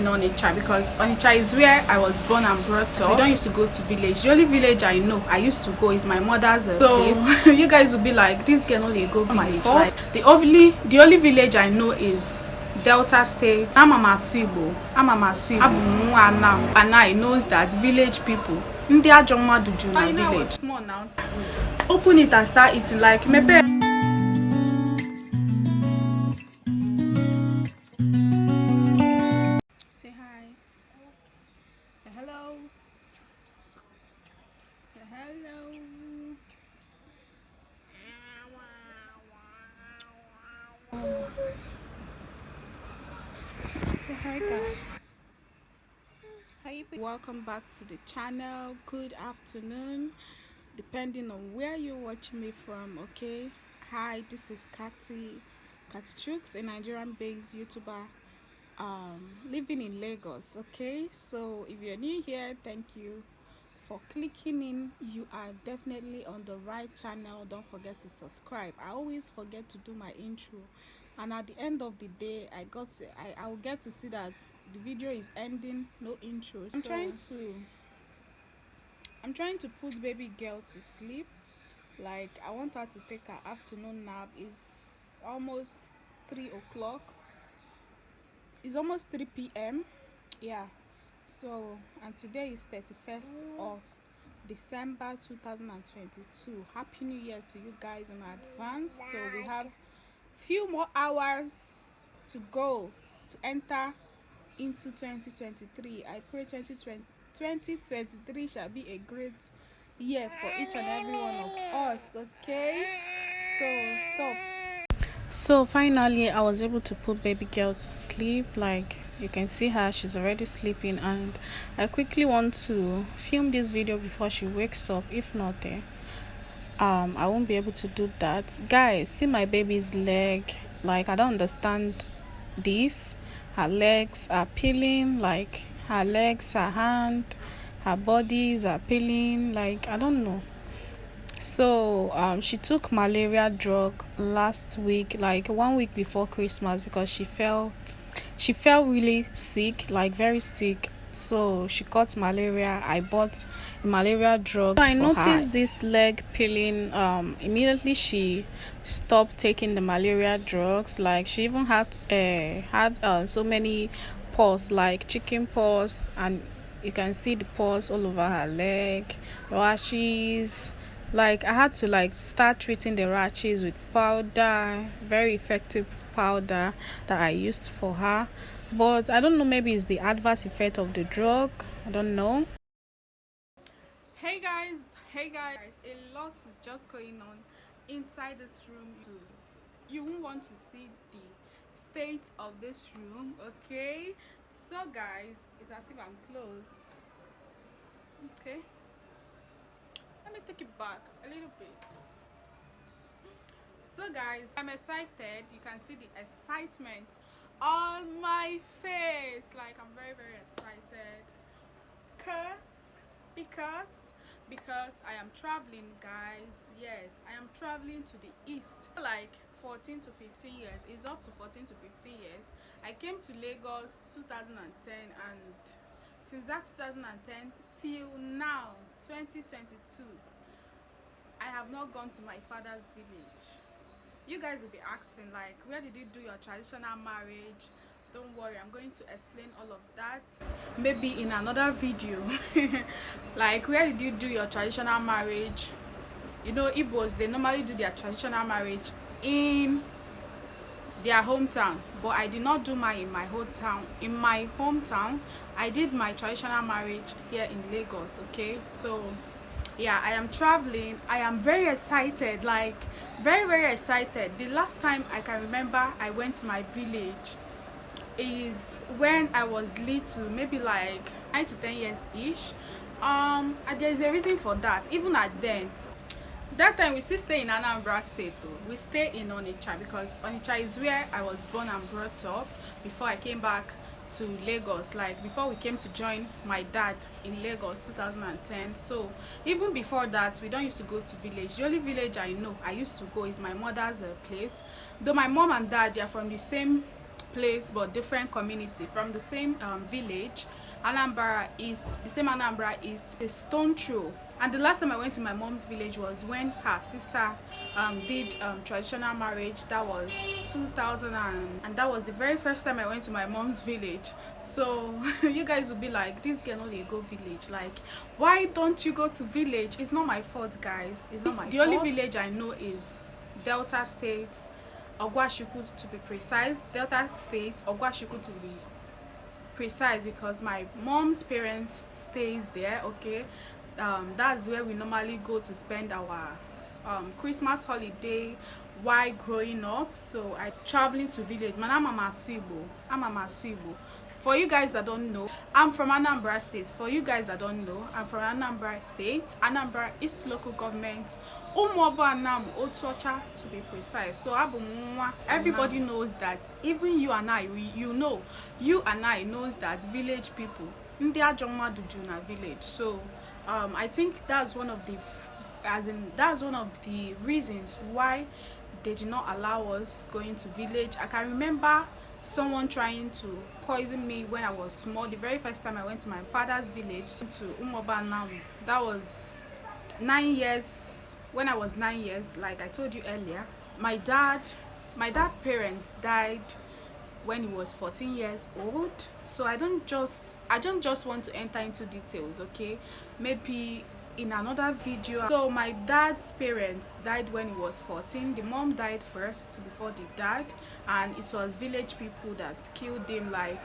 in Onitsha because Onitsha is where I was born and brought up. So we don't used to go to village. The only village I know I used to go is my mother's place. You guys will be like, this can only go village. Like, the only village I know is Delta State. I'm a Masuibo. And I knows that village people ndị ajọ mmadụ ju na village. Small now. Open it and start eating like mepe. Say hi. Hello. Hello. Say hi guys. Hi, welcome back to the channel. Good afternoon, depending on where you're watching me from. Okay, hi, this is Kati Chooks, a Nigerian-based YouTuber living in Lagos. Okay, so if you're new here, thank you for clicking in. You are definitely on the right channel. Don't forget to subscribe. I always forget to do my intro, and at the end of the day I will get to see that the video is ending, no intro. I'm trying to put baby girl to sleep. Like, I want her to take her afternoon nap. It's almost 3 o'clock. It's almost 3 p.m. Yeah, so, and today is 31st of December 2022. Happy New Year to you guys in advance. So we have few more hours to go to enter into 2023. I pray 2023 shall be a great year for each and every one of us. Okay, so stop. So finally I was able to put baby girl to sleep. Like, you can see her, she's already sleeping, and I quickly want to film this video before she wakes up. If not, I won't be able to do that. Guys, see my baby's leg. Like, I don't understand this. Her legs are peeling. Like, her legs, her hand, her bodies are peeling. Like, I don't know. So she took malaria drug last week, like 1 week before Christmas, because she felt really sick, like very sick. So she caught malaria. I bought malaria drugs. So I noticed this leg peeling. Immediately she stopped taking the malaria drugs. Like, she even had so many paws, like chicken paws, and you can see the paws all over her leg, rashes. Like, I had to start treating the rashes with powder, very effective powder that I used for her. But I don't know, maybe it's the adverse effect of the drug. I don't know. Hey guys, a lot is just going on inside this room. You won't want to see the state of this room. Okay, so guys, it's as if I'm close. Okay, let me take it back a little bit. So guys, I'm excited. You can see the excitement on my face. Like, I'm very excited because I am traveling, guys. Yes, I am traveling to the east. Like 14 to 15 years. It's up to 14 to 15 years. I came to Lagos 2010, and since that 2010 till now 2022, I have not gone to my father's village. You guys will be asking, like, where did you do your traditional marriage? Don't worry, I'm going to explain all of that maybe in another video. Like, where did you do your traditional marriage? You know, Igbos, they normally do their traditional marriage in their hometown, but I did not do mine in my hometown. I did my traditional marriage here in Lagos. Okay, so yeah, I am traveling. I am very excited, like very excited. The last time I can remember I went to my village is when I was little, maybe like 9 to 10 years ish. And there's a reason for that. Even at then, that time we still stay in Anambra State though. We stay in Onitsha because Onitsha is where I was born and brought up before I came back to Lagos, like before we came to join my dad in Lagos 2010. So even before that, we don't used to go to village. The only village I know I used to go is my mother's place, though my mom and dad, they are from the same place but different community from the same village, Anambra East, the same Anambra East, a stone throw. And the last time I went to my mom's village was when her sister did traditional marriage. That was 2000, and that was the very first time I went to my mom's village. So you guys will be like, this girl only go village, like why don't you go to village? It's not my fault, guys. It's not my fault. The only village I know is Delta State, Ogwashiku to be precise. Delta State, Ogwashiku to be precise, because my mom's parents stays there. Okay, that's where we normally go to spend our Christmas holiday while growing up. So I traveling to village. Man, I'm a Masuibo. For you guys that don't know, I'm from Anambra State. For you guys that don't know, I'm from Anambra State. Anambra East local government. Umuobanam Otuocha to be precise. So everybody knows that. Even you and I, you and I knows that village people, village. So I think that's one of the reasons why they did not allow us going to village. I can remember someone trying to poison me when I was small. The very first time I went to my father's village, to Umuobanam, that was 9 years. When I was 9 years, like I told you earlier, my dad's parents died when he was 14 years old. So I don't just want to enter into details, okay? Maybe in another video. So my dad's parents died when he was 14. The mom died first before the dad, and it was village people that killed him. Like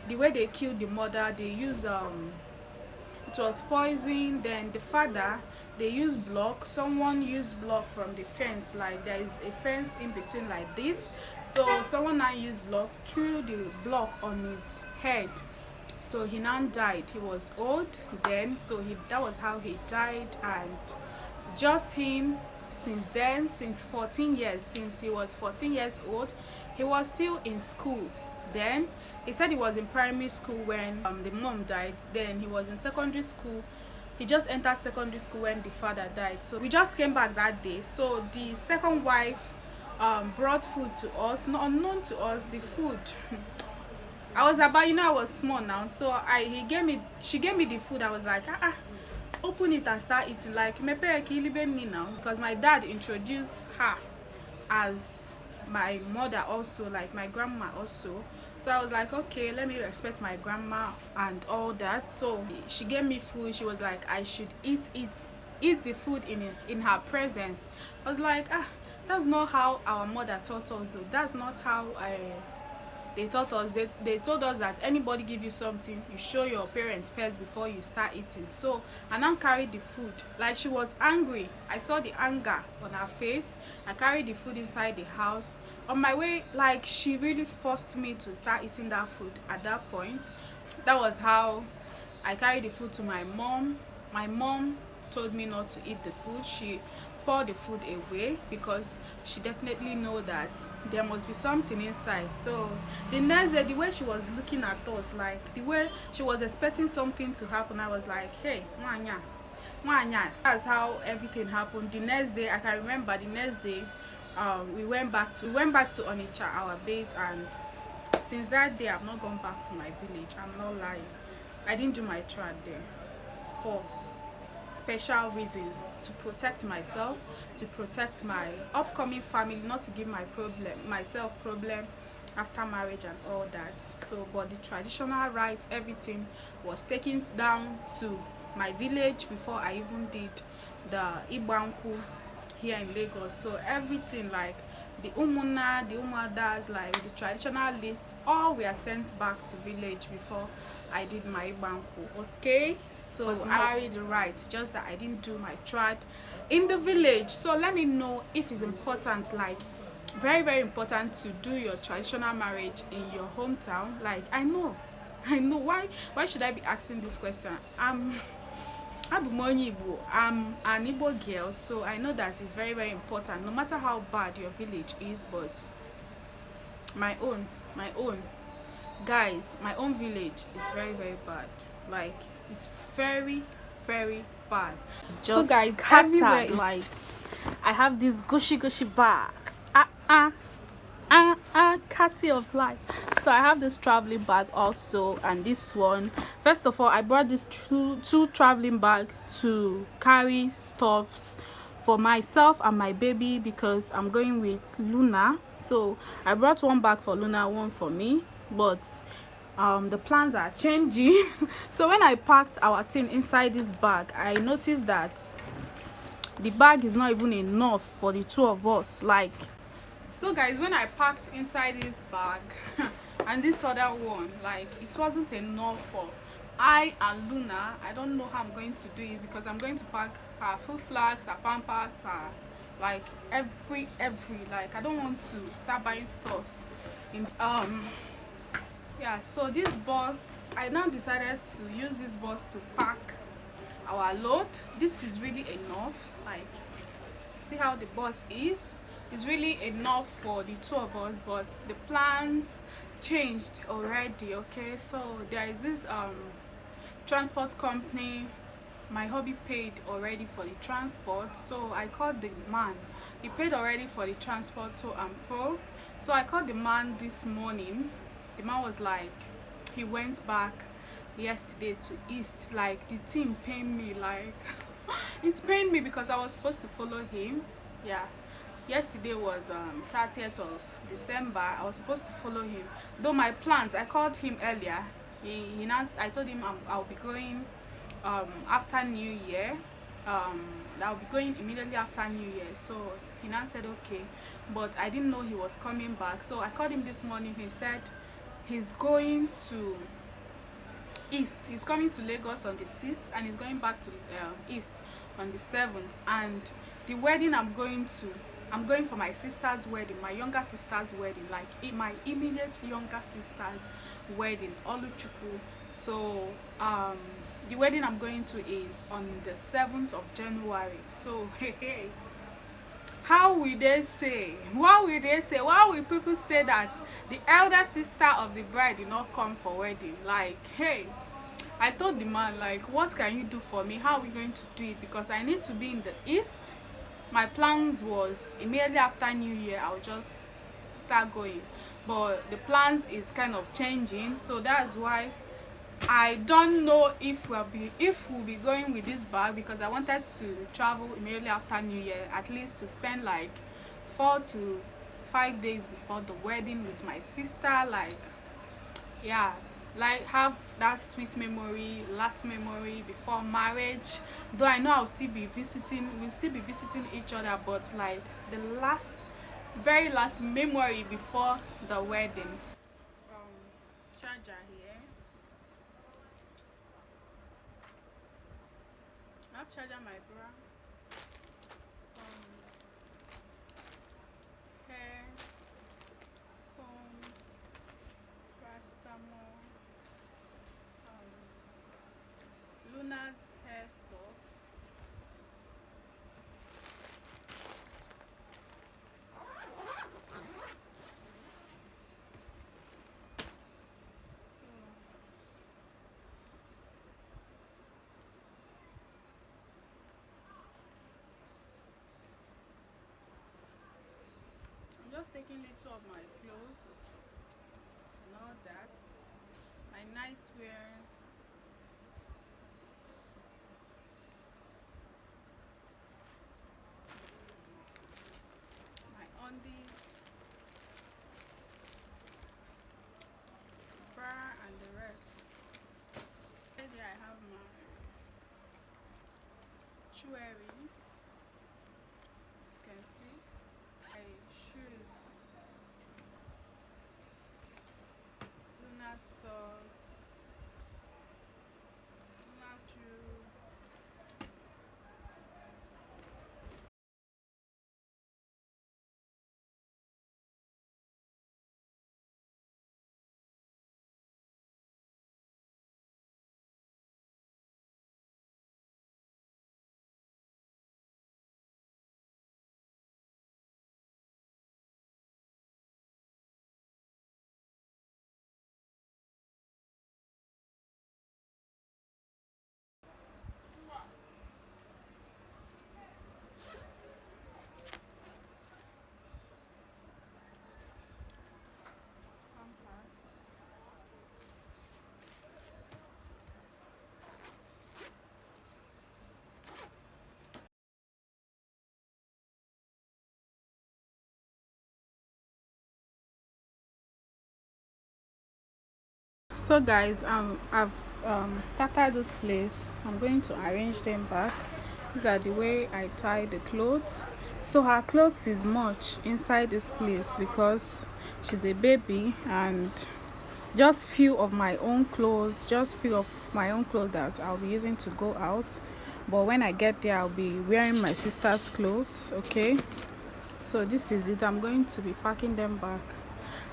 the way they killed the mother, they used it was poison. Then the father, they used block. Someone used block from the fence, like there is a fence in between like this. So someone now used block, threw the block on his head. So he now died. He was old then, so that was how he died. And just him since then, since he was 14 years old, he was still in school. Then he said he was in primary school when the mom died. Then he was in secondary school. He just entered secondary school when the father died. So we just came back that day. So the second wife brought food to us, not unknown to us. The food I was about, I was small now, so she gave me the food. I was like, open it and start eating. Like, me now, because my dad introduced her as my mother also, like my grandma also. So I was like, okay, let me respect my grandma and all that. So she gave me food. She was like, I should eat the food in her presence. I was like, that's not how our mother taught us, though. That's not how they taught us. They told us that anybody give you something, you show your parents first before you start eating. So I now carried the food. Like, she was angry. I saw the anger on her face. I carried the food inside the house. On my way, like, she really forced me to start eating that food at that point. That was how I carried the food to my mom. My mom told me not to eat the food. She poured the food away because she definitely know that there must be something inside. So the next day, the way she was looking at us, like the way she was expecting something to happen, I was like, hey, mwanya. That's how everything happened. The next day, I can remember the next day, we went back to Onitsha, our base, and since that day I've not gone back to my village. I'm not lying. I didn't do my trad there for special reasons, to protect myself, to protect my upcoming family, not to give myself problem after marriage and all that. So but the traditional rites, everything was taken down to my village before I even did the Ibanku here in Lagos. So everything, like the Umuna, the Umadas, like the traditional list, all were sent back to village before I did my Ibanku. Okay, so I married right, just that I didn't do my trad in the village. So let me know if it's important, like very, very important, to do your traditional marriage in your hometown. Like, I know why should I be asking this question? I'm an Igbo girl, so I know that it's very, very important, no matter how bad your village is. But my own guys, my own village is very, very bad. Like, it's very, very bad. It's just, so guys, everywhere, like I have this gushy bag. Catty of life. So I have this traveling bag also, and this one. First of all, I brought this two traveling bag to carry stuffs for myself and my baby because I'm going with Luna. So I brought one bag for Luna, one for me, but the plans are changing. So when I packed our thing inside this bag, I noticed that the bag is not even enough for the two of us. Like, so guys, when I packed inside this bag and this other one, like, it wasn't enough for I and Luna. I don't know how I'm going to do it because I'm going to pack her food flags, her pampers, her, like, every like, I don't want to start buying stuffs in yeah. So this bus, I now decided to use this bus to pack our load. This is really enough. Like, see how the bus is. It's really enough for the two of us, but the plans changed already. Okay, so there is this transport company. My hubby paid already for the transport, so I called the man. He paid already for the transport to and fro. So I called the man this morning. The man was like, he went back yesterday to East. Like, the thing pained me. Like, it's pained me because I was supposed to follow him. Yeah, yesterday was 30th of December. I was supposed to follow him, though my plans, I called him earlier. He now, I told him I'll be going after New Year. I'll be going immediately after New Year. So he now said okay, but I didn't know he was coming back. So I called him this morning. He said he's going to East. He's coming to Lagos on the 6th and he's going back to East on the 7th. And the wedding I'm going for my sister's wedding, my younger sister's wedding, like my immediate younger sister's wedding, Oluchukwu. So the wedding I'm going to is on the 7th of January. So hey, how will they say, why will people say that the elder sister of the bride did not come for wedding? Like, hey, I told the man, like, what can you do for me? How are we going to do it? Because I need to be in the East. My plans was immediately after New Year I'll just start going, but the plans is kind of changing. So that's why I don't know if we'll be going with this bag, because I wanted to travel immediately after New Year, at least to spend like 4 to 5 days before the wedding with my sister. Like, yeah, like have that sweet memory, last memory before marriage. Though I know we'll still be visiting each other, but like the very last memory before the weddings. Charger here. I have charger my bra, some hair, comb, paracetamol, Luna's hair stuff. So I'm just taking little of my clothes and all that. My nightwear, my undies, bra, and the rest. Here I have my jewelries, as you can see, my shoes, Luna's socks, Luna's shoe, So guys, I've scattered this place. I'm going to arrange them back. These are the way I tie the clothes. So her clothes is much inside this place because she's a baby, and just few of my own clothes that I'll be using to go out. But when I get there, I'll be wearing my sister's clothes. Okay, so this is it. I'm going to be packing them back.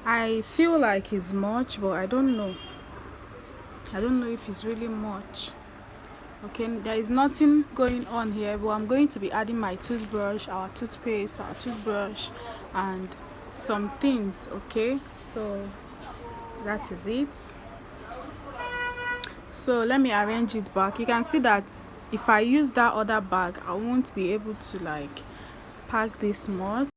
I feel like it's much, but I don't know if it's really much. Okay, there is nothing going on here, but I'm going to be adding my toothbrush, our toothpaste, our toothbrush, and some things. Okay, so that is it. So let me arrange it back. You can see that if I use that other bag, I won't be able to like pack this much.